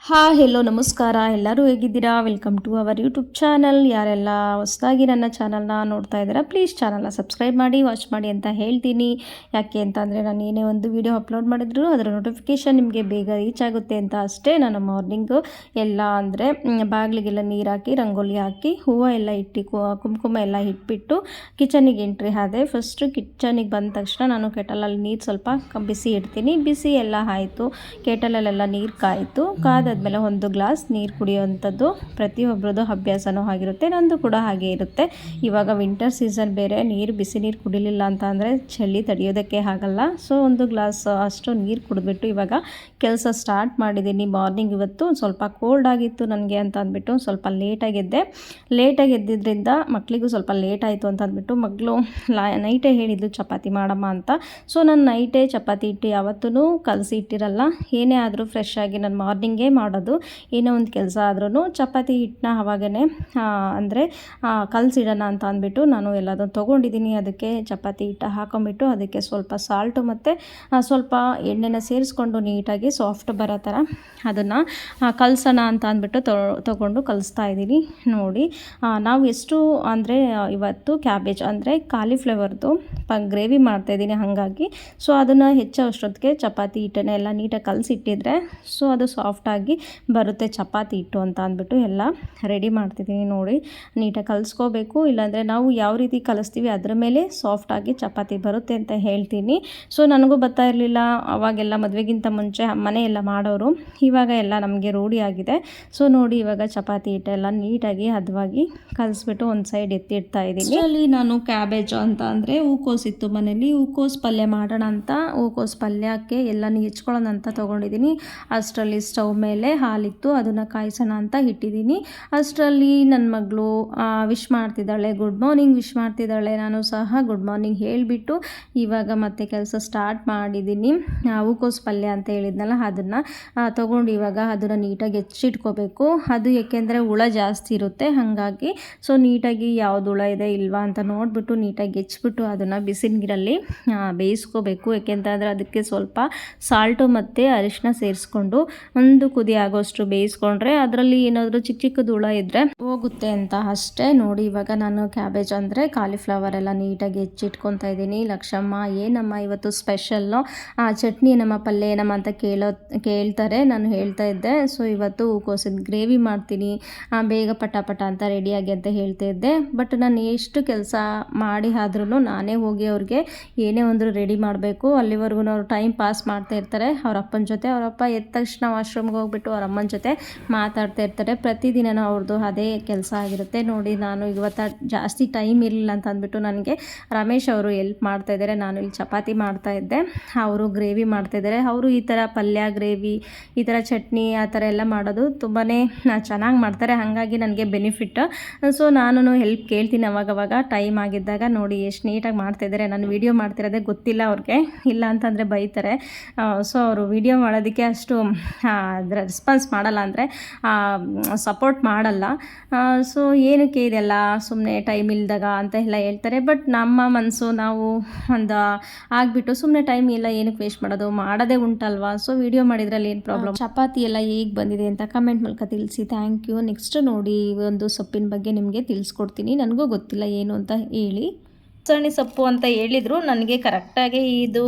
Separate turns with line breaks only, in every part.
Hello ನಮಸ್ಕಾರ. ಎಲ್ಲರೂ ಹೇಗಿದ್ದೀರಾ? Welcome to our YouTube channel. ಯಾರೆಲ್ಲ ಹೊಸದಾಗಿ ನನ್ನ ಚಾನಲ್ನ ನೋಡ್ತಾ ಇದ್ದೀರಾ, ಪ್ಲೀಸ್ ಚಾನಲ್ನ ಸಬ್ಸ್ಕ್ರೈಬ್ ಮಾಡಿ, ವಾಚ್ ಮಾಡಿ ಅಂತ ಹೇಳ್ತೀನಿ. ಯಾಕೆ ಅಂತ ಅಂದರೆ ನಾನು ಏನೇ ಒಂದು ವಿಡಿಯೋ ಅಪ್ಲೋಡ್ ಮಾಡಿದ್ರು ಅದರ ನೋಟಿಫಿಕೇಷನ್ ನಿಮಗೆ ಬೇಗ ರೀಚ್ ಆಗುತ್ತೆ ಅಂತ ಅಷ್ಟೇ. ನಾನು ಮಾರ್ನಿಂಗು ಎಲ್ಲ ಅಂದರೆ ಬಾಗಿಲಿಗೆಲ್ಲ ನೀರು ಹಾಕಿ, ರಂಗೋಲಿ ಹಾಕಿ, ಹೂವು ಎಲ್ಲ ಇಟ್ಟು, ಕುಂಕುಮ ಎಲ್ಲ ಇಟ್ಬಿಟ್ಟು ಕಿಚನಿಗೆ ಎಂಟ್ರಿ ಆದೆ. ಫಸ್ಟು ಕಿಚನಿಗೆ ಬಂದ ತಕ್ಷಣ ನಾನು ಕೆಟಲಲ್ಲಿ ನೀರು ಸ್ವಲ್ಪ ಬಿಸಿ ಇಡ್ತೀನಿ. ಬಿಸಿ ಎಲ್ಲ ಆಯಿತು, ಕೆಟಲಲ್ಲೆಲ್ಲ ನೀರು ಕಾಯಿತು. ಕಾದಾದ್ಮೇಲೆ ಒಂದು ಗ್ಲಾಸ್ ನೀರು ಕುಡಿಯುವಂಥದ್ದು ಪ್ರತಿಯೊಬ್ಬರದ್ದು ಅಭ್ಯಾಸನೂ ಆಗಿರುತ್ತೆ, ನಂದು ಕೂಡ ಹಾಗೆ ಇರುತ್ತೆ. ಇವಾಗ ವಿಂಟರ್ ಸೀಸನ್ ಬೇರೆ, ಬಿಸಿ ನೀರು ಕುಡಿಲಿಲ್ಲ ಅಂತ ಅಂದರೆ ಚಳಿ ತಡೆಯೋದಕ್ಕೆ ಆಗಲ್ಲ. ಸೊ ಒಂದು ಗ್ಲಾಸ್ ಅಷ್ಟು ನೀರು ಕುಡಿದ್ಬಿಟ್ಟು ಇವಾಗ ಕೆಲಸ ಸ್ಟಾರ್ಟ್ ಮಾಡಿದ್ದೀನಿ. ಮಾರ್ನಿಂಗ್ ಇವತ್ತು ಸ್ವಲ್ಪ ಕೋಲ್ಡ್ ಆಗಿತ್ತು ನನಗೆ ಅಂತ ಅಂದ್ಬಿಟ್ಟು ಸ್ವಲ್ಪ ಲೇಟಾಗಿ ಎದ್ದಿದ್ದರಿಂದ ಮಕ್ಕಳಿಗೂ ಸ್ವಲ್ಪ ಲೇಟ್ ಆಯಿತು ಅಂತ ಅಂದ್ಬಿಟ್ಟು ಮಗಳು ನೈಟೇ ಹೇಳಿದ್ದು ಚಪಾತಿ ಮಾಡಮ್ಮ ಅಂತ. ಸೊ ನಾನು ನೈಟೇ ಚಪಾತಿ ಹಿಟ್ಟು ಯಾವತ್ತೂ ಕಲಸಿ ಇಟ್ಟಿರಲ್ಲ. ಏನೇ ಆದರೂ ಫ್ರೆಶ್ ಆಗಿ ನಾನು ಮಾರ್ನಿಂಗೇ ಮಾಡೋದು. ಏನೋ ಒಂದು ಕೆಲಸ ಆದ್ರೂ ಚಪಾತಿ ಹಿಟ್ಟನ್ನ ಆವಾಗೇ ಅಂದರೆ ಕಲಸಿಡೋಣ ಅಂತ ಅಂದ್ಬಿಟ್ಟು ನಾನು ಎಲ್ಲದನ್ನು ತೊಗೊಂಡಿದ್ದೀನಿ. ಅದಕ್ಕೆ ಚಪಾತಿ ಹಿಟ್ಟು ಹಾಕೊಂಬಿಟ್ಟು ಅದಕ್ಕೆ ಸ್ವಲ್ಪ ಸಾಲ್ಟು ಮತ್ತು ಸ್ವಲ್ಪ ಎಣ್ಣೆನ ಸೇರಿಸ್ಕೊಂಡು ನೀಟಾಗಿ ಸಾಫ್ಟ್ ಬರೋ ಥರ ಅದನ್ನು ಕಲಸೋಣ ಅಂತ ಅಂದ್ಬಿಟ್ಟು ತೊಗೊಂಡು ಕಲಿಸ್ತಾ ಇದ್ದೀನಿ. ನೋಡಿ ನಾವು ಎಷ್ಟು ಅಂದರೆ ಇವತ್ತು ಕ್ಯಾಬೇಜ್ ಅಂದರೆ ಕಾಲಿಫ್ಲವರ್ದು ಗ್ರೇವಿ ಮಾಡ್ತಾಯಿದ್ದೀನಿ. ಹಾಗಾಗಿ ಸೊ ಅದನ್ನು ಹೆಚ್ಚೋಷ್ಟೊತ್ತಿಗೆ ಚಪಾತಿ ಹಿಟ್ಟನ್ನೆಲ್ಲ ನೀಟಾಗಿ ಕಲಸಿಟ್ಟಿದ್ರೆ ಸೊ ಅದು ಸಾಫ್ಟಾಗಿ ಬರುತ್ತೆ ಚಪಾತಿ ಹಿಟ್ಟು ಅಂತ ಅಂದ್ಬಿಟ್ಟು ಎಲ್ಲ ರೆಡಿ ಮಾಡ್ತಿದ್ದೀನಿ. ನೋಡಿ ನೀಟಾಗಿ ಕಲಿಸ್ಕೋಬೇಕು, ಇಲ್ಲಾಂದರೆ ನಾವು ಯಾವ ರೀತಿ ಕಲಿಸ್ತೀವಿ ಅದರ ಮೇಲೆ ಸಾಫ್ಟಾಗಿ ಚಪಾತಿ ಬರುತ್ತೆ ಅಂತ ಹೇಳ್ತೀನಿ. ಸೊ ನನಗೂ ಬರ್ತಾ ಇರಲಿಲ್ಲ ಅವಾಗೆಲ್ಲ, ಮದುವೆಗಿಂತ ಮುಂಚೆ ಅಮ್ಮನೇ ಎಲ್ಲ ಮಾಡೋರು. ಇವಾಗ ಎಲ್ಲ ನಮಗೆ ರೂಢಿ ಆಗಿದೆ. ಸೊ ನೋಡಿ ಇವಾಗ ಚಪಾತಿ ಹಿಟ್ಟೆಲ್ಲ ನೀಟಾಗಿ ಹದವಾಗಿ ಕಲಿಸ್ಬಿಟ್ಟು ಒಂದು ಸೈಡ್ ಎತ್ತಿಡ್ತಾ ಇದ್ದೀನಿ. ಅಲ್ಲಿ ನಾನು ಕ್ಯಾಬೇಜ್ ಅಂತ ಅಂದರೆ ಹೂಕೋಸಿತ್ತು ಮನೇಲಿ, ಹೂಕೋಸು ಪಲ್ಯ ಮಾಡೋಣ ಅಂತ ಹೂಕೋಸು ಪಲ್ಯಕ್ಕೆ ಎಲ್ಲನೂ ಹೆಚ್ಕೊಳ್ಳೋಣ ಅಂತ ತೊಗೊಂಡಿದ್ದೀನಿ. ಅಷ್ಟರಲ್ಲಿ ಸ್ಟವ್ ಮೇಲೆ ಹಾಲಿತ್ತು, ಅದನ್ನು ಕಾಯಿಸೋಣ ಅಂತ ಇಟ್ಟಿದ್ದೀನಿ. ಅಷ್ಟರಲ್ಲಿ ನನ್ನ ಮಗಳು ವಿಶ್ ಮಾಡ್ತಿದ್ದಾಳೆ, ಗುಡ್ ಮಾರ್ನಿಂಗ್ ವಿಶ್ ಮಾಡ್ತಿದ್ದಾಳೆ. ನಾನು ಸಹ ಗುಡ್ ಮಾರ್ನಿಂಗ್ ಹೇಳಿಬಿಟ್ಟು ಇವಾಗ ಮತ್ತೆ ಕೆಲಸ ಸ್ಟಾರ್ಟ್ ಮಾಡಿದ್ದೀನಿ. ಹೂಕೋಸು ಪಲ್ಯ ಅಂತ ಹೇಳಿದ್ನಲ್ಲ ಅದನ್ನು ತೊಗೊಂಡು ಇವಾಗ ಅದನ್ನು ನೀಟಾಗಿ ಹೆಚ್ಚಿಟ್ಕೋಬೇಕು. ಅದು ಏಕೆಂದರೆ ಹುಳ ಜಾಸ್ತಿ ಇರುತ್ತೆ, ಹಾಗಾಗಿ ಸೊ ನೀಟಾಗಿ ಯಾವುದು ಹುಳ ಇದೆ ಇಲ್ವಾ ಅಂತ ನೋಡಿಬಿಟ್ಟು ನೀಟಾಗಿ ಹೆಚ್ಚಿಬಿಟ್ಟು ಅದನ್ನು ಬಿಸಿ ನೀರಲ್ಲಿ ಬೇಯಿಸ್ಕೋಬೇಕು. ಏಕೆಂತಂದರೆ ಅದಕ್ಕೆ ಸ್ವಲ್ಪ ಸಾಲ್ಟು ಮತ್ತು ಅರಿಶಿನ ಸೇರಿಸ್ಕೊಂಡು ಒಂದು ಕುದಿ ಆಗೋಷ್ಟು ಬೇಯಿಸ್ಕೊಂಡ್ರೆ ಅದರಲ್ಲಿ ಏನಾದರೂ ಚಿಕ್ಕ ಚಿಕ್ಕದು ಹುಳ ಇದ್ದರೆ ಹೋಗುತ್ತೆ ಅಂತ ಅಷ್ಟೇ. ನೋಡಿ ಇವಾಗ ನಾನು ಕ್ಯಾಬೇಜ್ ಅಂದರೆ ಕಾಲಿಫ್ಲವರ್ ಎಲ್ಲ ನೀಟಾಗಿ ಹೆಚ್ಚಿಟ್ಕೊತಾ ಇದ್ದೀನಿ. ಲಕ್ಷಮ್ಮ ಏನಮ್ಮ ಇವತ್ತು ಸ್ಪೆಷಲ್ಲು ಚಟ್ನಿ ಏನಮ್ಮ ಪಲ್ಯ ಏನಮ್ಮ ಅಂತ ಕೇಳ್ತಾರೆ. ನಾನು ಹೇಳ್ತಾ ಇದ್ದೆ ಸೊ ಇವತ್ತು ಹೂಕೋಸಿನ ಗ್ರೇವಿ ಮಾಡ್ತೀನಿ, ಬೇಗ ಪಟ ಅಂತ ರೆಡಿಯಾಗಿ ಅಂತ ಹೇಳ್ತಾ ಇದ್ದೆ. ಬಟ್ ನಾನು ಎಷ್ಟು ಕೆಲಸ ಮಾಡಿ ಆದ್ರೂ ನಾನೇ ಹೋಗಿ ಅವ್ರಿಗೆ ಏನೇ ಒಂದು ರೆಡಿ ಮಾಡಬೇಕು. ಅಲ್ಲಿವರೆಗೂ ಅವ್ರು ಟೈಮ್ ಪಾಸ್ ಮಾಡ್ತಾ ಇರ್ತಾರೆ ಅವ್ರ ಅಪ್ಪನ ಜೊತೆ. ಅವರಪ್ಪ ಎದ್ದ ತಕ್ಷಣ ವಾಶ್ರೂಮ್ಗೆ ಹೋಗ್ಬಿಟ್ಟು ಅವ್ರ ಅಮ್ಮನ ಜೊತೆ ಮಾತಾಡ್ತಾ ಇರ್ತಾರೆ. ಪ್ರತಿದಿನ ಅವ್ರದ್ದು ಅದೇ ಕೆಲಸ ಆಗಿರುತ್ತೆ. ನೋಡಿ ನಾನು ಇವತ್ತು ಜಾಸ್ತಿ ಟೈಮ್ ಇರಲಿಲ್ಲ ಅಂತ ಅಂದ್ಬಿಟ್ಟು ನನಗೆ ರಮೇಶ್ ಅವರು ಎಲ್ಪ್ ಮಾಡ್ತಾಯಿದ್ದಾರೆ. ನಾನು ಇಲ್ಲಿ ಚಪಾತಿ ಮಾಡ್ತಾಯಿದ್ದೆ, ಅವರು ಗ್ರೇವಿ ಮಾಡ್ತಾಯಿದ್ದಾರೆ. ಅವರು ಈ ಥರ ಪಲ್ಯ, ಗ್ರೇವಿ, ಈ ಥರ ಚಟ್ನಿ ಆ ಥರ ಎಲ್ಲ ಮಾಡೋದು ತುಂಬಾ ಚೆನ್ನಾಗಿ ಮಾಡ್ತಾರೆ. ಹಾಗಾಗಿ ನನಗೆ ಬೆನಿಫಿಟ್. ಸೊ ನಾನು ಹೆಲ್ಪ್ ಕೇಳ್ತೀನಿ ಅವಾಗವಾಗ ಟೈಮ್ ಆಗಿದ್ದಾಗ. ನೋಡಿ ಎಷ್ಟು ನೀಟಾಗಿ ಮಾಡ್ತಾಯಿದ್ದಾರೆ. ನಾನು ವೀಡಿಯೋ ಮಾಡ್ತಿರೋದೇ ಗೊತ್ತಿಲ್ಲ ಅವ್ರಿಗೆ, ಇಲ್ಲ ಅಂತಂದರೆ ಬೈತಾರೆ. ಸೊ ಅವರು ವೀಡಿಯೋ ಮಾಡೋದಕ್ಕೆ ಅಷ್ಟು ಅದರ ರೆಸ್ಪಾನ್ಸ್ ಮಾಡಲ್ಲ, ಅಂದರೆ ಸಪೋರ್ಟ್ ಮಾಡಲ್ಲ. ಸೊ ಏನಕ್ಕೆ ಇದೆಲ್ಲ ಸುಮ್ಮನೆ ಟೈಮ್ ಇಲ್ದಾಗ ಅಂತ ಎಲ್ಲ ಹೇಳ್ತಾರೆ. ಬಟ್ ನಮ್ಮ ಮನಸ್ಸು ನಾವು ಒಂದು ಆಗಿಬಿಟ್ಟು ಸುಮ್ಮನೆ ಟೈಮ್ ಇಲ್ಲ ಏನಕ್ಕೆ ವೇಸ್ಟ್ ಮಾಡೋದೇ ಉಂಟಲ್ವಾ. ಸೊ ವಿಡಿಯೋ ಮಾಡಿದ್ರಲ್ಲಿ ಏನು ಪ್ರಾಬ್ಲಮ್. ಚಪಾತಿ ಎಲ್ಲ ಹೇಗೆ ಬಂದಿದೆ ಅಂತ ಕಮೆಂಟ್ ಮೂಲಕ ತಿಳಿಸಿ. Thank you. ನೆಕ್ಸ್ಟ್ ನೋಡಿ ಒಂದು ಸೊಪ್ಪಿನ ಬಗ್ಗೆ ನಿಮಗೆ ತಿಳಿಸ್ಕೊಡ್ತೀನಿ. ನನಗೂ ಗೊತ್ತಿಲ್ಲ ಏನು ಅಂತ ಹೇಳಿ. ಸಣಿ ಸೊಪ್ಪು ಅಂತ ಹೇಳಿದರು, ನನಗೆ ಕರೆಕ್ಟಾಗಿ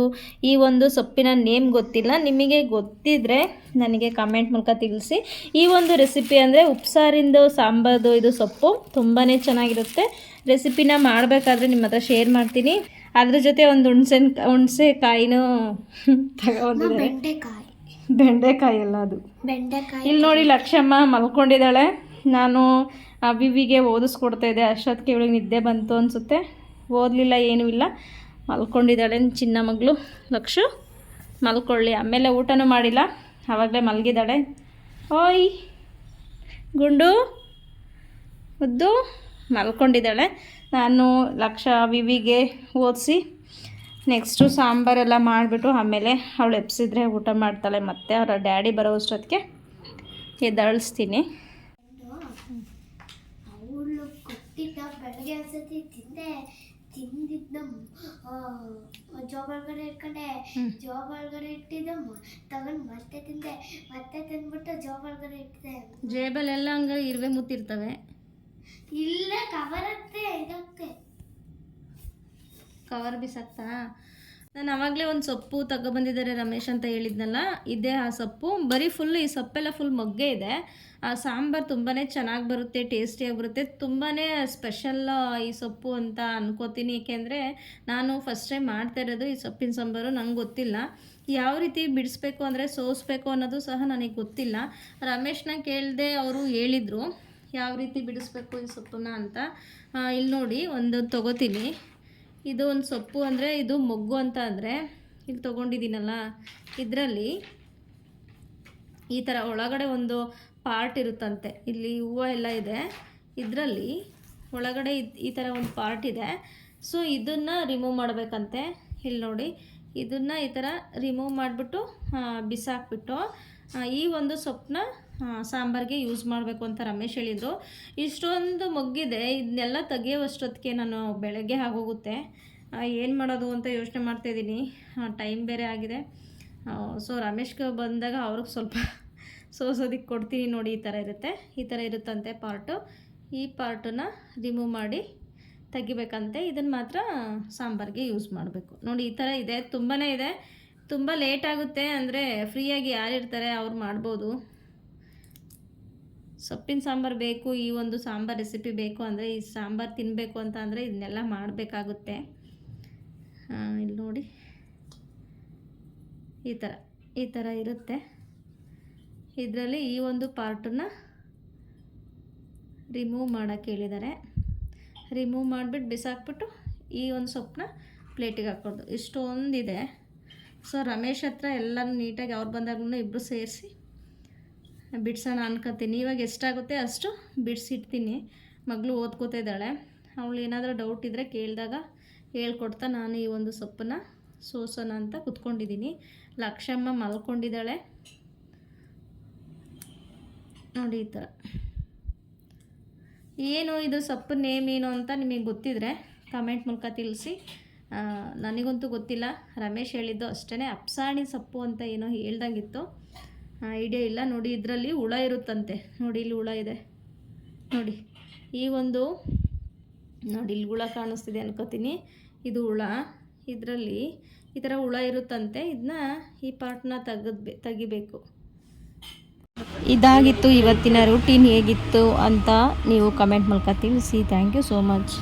ಈ ಒಂದು ಸೊಪ್ಪಿನ ನೇಮ್ ಗೊತ್ತಿಲ್ಲ. ನಿಮಗೆ ಗೊತ್ತಿದ್ದರೆ ನನಗೆ ಕಮೆಂಟ್ ಮೂಲಕ ತಿಳಿಸಿ. ಈ ಒಂದು ರೆಸಿಪಿ ಅಂದರೆ ಉಪ್ಸಾರಿಂದು ಸಾಂಬಾರ್ದು ಇದು ಸೊಪ್ಪು ತುಂಬಾ ಚೆನ್ನಾಗಿರುತ್ತೆ. ರೆಸಿಪಿನ ಮಾಡಬೇಕಾದ್ರೆ ನಿಮ್ಮ ಹತ್ರ ಶೇರ್ ಮಾಡ್ತೀನಿ. ಅದ್ರ ಜೊತೆ ಒಂದು ಹುಣಸೆಕಾಯಿನೂ ತಗೊಂಡಿದ್ದಾರೆ. ಬೆಂಡೆಕಾಯಿ ಅಲ್ಲ ಅದು ಬೆಂಡೆಕಾಯಿ. ಇಲ್ಲಿ ನೋಡಿ ಲಕ್ಷಮ್ಮ ಮಲ್ಕೊಂಡಿದ್ದಾಳೆ. ನಾನು ವಿವಿಗೆ ಓದಿಸ್ಕೊಡ್ತಾಯಿದ್ದೆ. ಅಷ್ಟೊತ್ತಿಗೆ ಇವಳಿಗೆ ನಿದ್ದೆ ಬಂತು ಅನಿಸುತ್ತೆ. ಓದಲಿಲ್ಲ, ಏನೂ ಇಲ್ಲ, ಮಲ್ಕೊಂಡಿದ್ದಾಳೆ ಚಿನ್ನ ಮಗಳು. ಲಕ್ಷು ಮಲ್ಕೊಳ್ಳಿ, ಆಮೇಲೆ ಊಟನೂ ಮಾಡಿಲ್ಲ, ಆವಾಗಲೇ ಮಲಗಿದ್ದಾಳೆ. ಓಯ್ ಗುಂಡು ಮುದ್ದು ಮಲ್ಕೊಂಡಿದ್ದಾಳೆ. ನಾನು ವಿವಿಗೆ ಓದಿಸಿ ನೆಕ್ಸ್ಟು ಸಾಂಬಾರೆಲ್ಲ ಮಾಡಿಬಿಟ್ಟು ಆಮೇಲೆ ಅವಳು ಎಪ್ಸಿದ್ರೆ ಊಟ ಮಾಡ್ತಾಳೆ. ಮತ್ತು ಅವರ ಡ್ಯಾಡಿ ಬರೋ ಅಷ್ಟೊತ್ತಿಗೆ ಎದ್ದಳಿಸ್ತೀನಿ.
ತಿಂದಿದ್ದಮ್ಮ ಜಾಬ್ ಒಳಗಡೆ ಇಟ್ಕೊಂಡೆ, ಜಾಬ್ ಒಳಗಡೆ ಇಟ್ಟಿದ್ದಮ್ಮ ತಗೊಂಡು ಮತ್ತೆ ತಿಂದೆ, ಮತ್ತೆ ತಿಂದ್ಬಿಟ್ಟು ಜಾಬ್ ಒಳಗಡೆ ಇಟ್ಟಿದೆ.
ಜೇಬಲ್ಲೆಲ್ಲ ಹಂಗೆ ಇರುವೆ ಮುತ್ತಿರ್ತವೆ.
ಇಲ್ಲ ಕವರ್ ಆಗ್ತೆ ಇದಾಗ್ತೆ
ಕವರ್ ಬಿಸಾಕ್ತಾ. ನಾನು ಆವಾಗಲೇ ಒಂದು ಸೊಪ್ಪು ತಗೊಬಂದಿದ್ದಾರೆ ರಮೇಶ್ ಅಂತ ಹೇಳಿದ್ನಲ್ಲ, ಇದೇ ಆ ಸೊಪ್ಪು. ಬರೀ ಫುಲ್ ಈ ಸೊಪ್ಪೆಲ್ಲ ಫುಲ್ ಮೊಗ್ಗೆ ಇದೆ. ಆ ಸಾಂಬಾರು ತುಂಬಾ ಚೆನ್ನಾಗಿ ಬರುತ್ತೆ, ಟೇಸ್ಟಿಯಾಗಿ ಬರುತ್ತೆ. ತುಂಬಾ ಸ್ಪೆಷಲ್ ಈ ಸೊಪ್ಪು ಅಂತ ಅನ್ಕೋತೀನಿ. ಏಕೆಂದರೆ ನಾನು ಫಸ್ಟ್ ಟೈಮ್ ಮಾಡ್ತಾ ಇರೋದು ಈ ಸೊಪ್ಪಿನ ಸಾಂಬಾರು. ನಂಗೆ ಗೊತ್ತಿಲ್ಲ ಯಾವ ರೀತಿ ಬಿಡಿಸ್ಬೇಕು ಅಂದರೆ ಸೋಸಬೇಕು ಅನ್ನೋದು ಸಹ ನನಗೆ ಗೊತ್ತಿಲ್ಲ. ರಮೇಶ್ನ ಕೇಳಿದೆ, ಅವರು ಹೇಳಿದರು ಯಾವ ರೀತಿ ಬಿಡಿಸ್ಬೇಕು ಈ ಸೊಪ್ಪನ್ನ ಅಂತ. ಇಲ್ಲಿ ನೋಡಿ ಒಂದು ತೊಗೋತೀನಿ. ಇದು ಒಂದು ಸೊಪ್ಪು ಅಂದರೆ ಇದು ಮೊಗ್ಗು ಅಂತ ಅಂದರೆ ಇಲ್ಲಿ ತೊಗೊಂಡಿದ್ದೀನಲ್ಲ, ಇದರಲ್ಲಿ ಈ ಥರ ಒಳಗಡೆ ಒಂದು ಪಾರ್ಟ್ ಇರುತ್ತಂತೆ. ಇಲ್ಲಿ ಹೂವು ಎಲ್ಲ ಇದೆ, ಇದರಲ್ಲಿ ಒಳಗಡೆ ಈ ಥರ ಒಂದು ಪಾರ್ಟ್ ಇದೆ. ಸೊ ಇದನ್ನು ರಿಮೂವ್ ಮಾಡಬೇಕಂತೆ. ಇಲ್ಲಿ ನೋಡಿ, ಇದನ್ನು ಈ ಥರ ರಿಮೂವ್ ಮಾಡಿಬಿಟ್ಟು ಬಿಸಾಕ್ಬಿಟ್ಟು ಈ ಒಂದು ಸೊಪ್ಪನ್ನ ಸಾಂಬಾರಿಗೆ ಯೂಸ್ ಮಾಡಬೇಕು ಅಂತ ರಮೇಶ್ ಹೇಳಿದರು. ಇಷ್ಟೊಂದು ಮೊಗ್ಗಿದೆ, ಇದನ್ನೆಲ್ಲ ತೆಗಿಯೋವಷ್ಟೊತ್ತಿಗೆ ನಾನು ಬೆಳಗ್ಗೆ ಆಗೋಗುತ್ತೆ. ಏನು ಮಾಡೋದು ಅಂತ ಯೋಚನೆ ಮಾಡ್ತಾಯಿದ್ದೀನಿ. ಟೈಮ್ ಬೇರೆ ಆಗಿದೆ. ಸೊ ರಮೇಶ್ಗೆ ಬಂದಾಗ ಅವ್ರಿಗೆ ಸ್ವಲ್ಪ ಸೋಸೋದಕ್ಕೆ ಕೊಡ್ತೀನಿ. ನೋಡಿ ಈ ಥರ ಇರುತ್ತೆ, ಈ ಥರ ಇರುತ್ತಂತೆ ಪಾರ್ಟು. ಈ ಪಾರ್ಟನ್ನು ರಿಮೂವ್ ಮಾಡಿ ತೆಗಿಬೇಕಂತೆ. ಇದನ್ನು ಮಾತ್ರ ಸಾಂಬಾರಿಗೆ ಯೂಸ್ ಮಾಡಬೇಕು. ನೋಡಿ ಈ ಥರ ಇದೆ, ತುಂಬಾ ಇದೆ. ತುಂಬ ಲೇಟ್ ಆಗುತ್ತೆ, ಅಂದರೆ ಫ್ರೀಯಾಗಿ ಯಾರಿರ್ತಾರೆ ಅವ್ರು ಮಾಡ್ಬೋದು. ಸೊಪ್ಪಿನ ಸಾಂಬಾರು ಬೇಕು, ಈ ಒಂದು ಸಾಂಬಾರು ರೆಸಿಪಿ ಬೇಕು ಅಂದರೆ, ಈ ಸಾಂಬಾರು ತಿನ್ನಬೇಕು ಅಂತ ಅಂದರೆ ಇದನ್ನೆಲ್ಲ ಮಾಡಬೇಕಾಗುತ್ತೆ. ಇಲ್ಲಿ ನೋಡಿ ಈ ಥರ ಇರುತ್ತೆ. ಇದರಲ್ಲಿ ಈ ಒಂದು ಪಾರ್ಟನ್ನು ರಿಮೂವ್ ಮಾಡೋಕ್ಕೆ ಹೇಳಿದ್ದಾರೆ. ರಿಮೂವ್ ಮಾಡಿಬಿಟ್ಟು ಬಿಸಾಕ್ಬಿಟ್ಟು ಈ ಒಂದು ಸೊಪ್ಪನ್ನ ಪ್ಲೇಟಿಗೆ ಹಾಕ್ಕೊಡ್ದು. ಇಷ್ಟೊಂದಿದೆ. ಸೊ ರಮೇಶ್ ಹತ್ರ ಎಲ್ಲನೂ ನೀಟಾಗಿ ಅವ್ರು ಬಂದಾಗೂ ಇಬ್ಬರು ಸೇರಿಸಿ ಬಿಡ್ಸೋಣ ಅನ್ಕೋತೀನಿ. ಇವಾಗ ಎಷ್ಟಾಗುತ್ತೆ ಅಷ್ಟು ಬಿಡಿಸಿಡ್ತೀನಿ. ಮಗಳು ಓದ್ಕೋತಾ ಇದ್ದಾಳೆ. ಅವಳು ಏನಾದರೂ ಡೌಟ್ ಇದ್ದರೆ ಕೇಳಿದಾಗ ಹೇಳ್ಕೊಡ್ತಾ ನಾನು ಈ ಒಂದು ಸೊಪ್ಪನ್ನು ಸೋಸೋಣ ಅಂತ ಕುತ್ಕೊಂಡಿದ್ದೀನಿ. ಲಕ್ಷಮ್ಮ ಮಲ್ಕೊಂಡಿದ್ದಾಳೆ. ನೋಡಿ ಈ ಥರ. ಏನು ಇದು ಸೊಪ್ಪು ನೇಮ್ ಏನು ಅಂತ ನಿಮಗೆ ಗೊತ್ತಿದ್ರೆ ಕಮೆಂಟ್ ಮೂಲಕ ತಿಳಿಸಿ. ನನಗಂತೂ ಗೊತ್ತಿಲ್ಲ, ರಮೇಶ್ ಹೇಳಿದ್ದು ಅಷ್ಟೇ. ಅಪ್ಸಾಣಿ ಸೊಪ್ಪು ಅಂತ ಏನೋ ಹೇಳ್ದಂಗಿತ್ತು, ಐಡಿಯಾ ಇಲ್ಲ. ನೋಡಿ ಇದರಲ್ಲಿ ಹುಳ ಇರುತ್ತಂತೆ. ನೋಡಿ ಇಲ್ಲಿ ಹುಳ ಇದೆ ನೋಡಿ. ಈ ಒಂದು ನೋಡಿ ಇಲ್ಲಿ ಹುಳ ಕಾಣಿಸ್ತಿದೆ ಅನ್ಕೋತೀನಿ, ಇದು ಹುಳ. ಇದರಲ್ಲಿ ಈ ಥರ ಹುಳ ಇರುತ್ತಂತೆ. ಇದನ್ನ ಈ ಪಾರ್ಟ್ನ ತೆಗಿಬೇಕು. ಇದಾಗಿತ್ತು ಇವತ್ತಿನ ರೂಟೀನ್. ಹೇಗಿತ್ತು ಅಂತ ನೀವು ಕಮೆಂಟ್ ಮೂಲಕ ತಿಳಿಸಿ. Thank you so much.